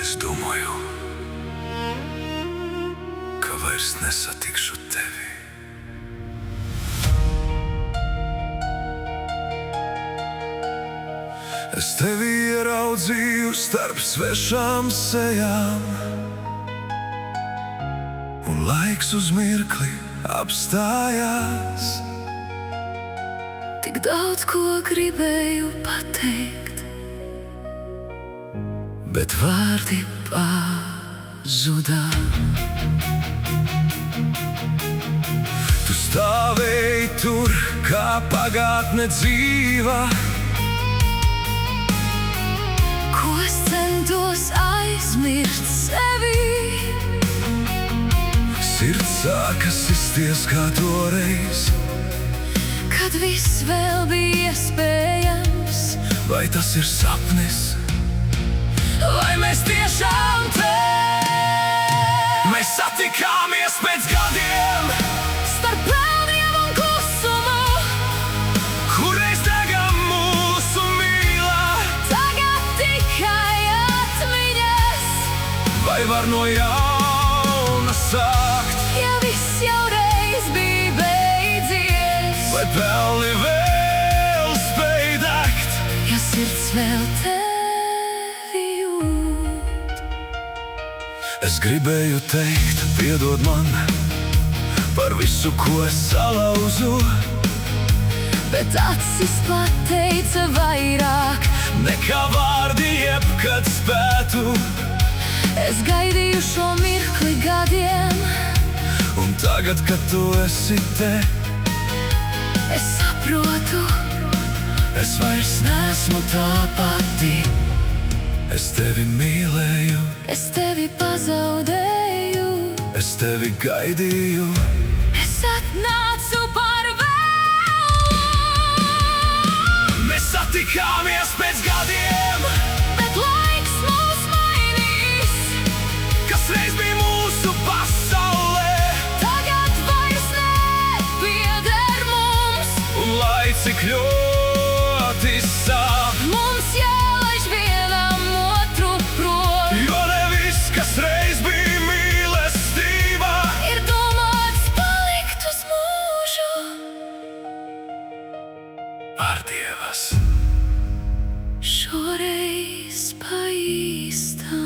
Es domāju, ka vairs nesatikšu tevi. Es tevi ieraudzīju starp svešām sejām, un laiks uz mirkli apstājās. Tik daudz ko gribēju pateikt, bet vārdi pazudā. Tu stāvēji tur kā pagātne dzīva, Ko es centos aizmirst sevi. sirds sāka sisties kā toreiz. Kad viss vēl bija iespējams, Vai tas ir sapnis? vai mēs tiešām te? Mēs satikāmies pēc gadiem, Starp pelniem un klusumu, kurreiz degam mūsu mīlā. tagad tikai atmiņas. Vai var no jauna sākt, Ja viss jau reiz bija beidzies, vai pelni vēl spēj degt? ja sirds vēl tevi jūt. Es gribēju teikt, piedod man par visu, ko es salauzu, Bet acis pateica vairāk. nekā vārdi jebkad spētu. Es gaidīju šo mirkli gadiem, Un tagad, kad tu esi te, es saprotu, es vairs neesmu tā pati. Es tevi mīlēju, es tevi pazaudēju. es tevi gaidīju. Es atnācu par vēlu, Mēs satikāmies pēc gadiem, bet laiks mūs mainīs. kas reiz bija mūsu pasaulē. Tagad vairs nepieder mums. Un lai cik ļoti sāp, Mums jālaiž vienam otru prom. jo ne viss, kas reiz bija mīlestība, Ir domāts palikt uz mūžu. ar dievas. Šoreiz pa īstam.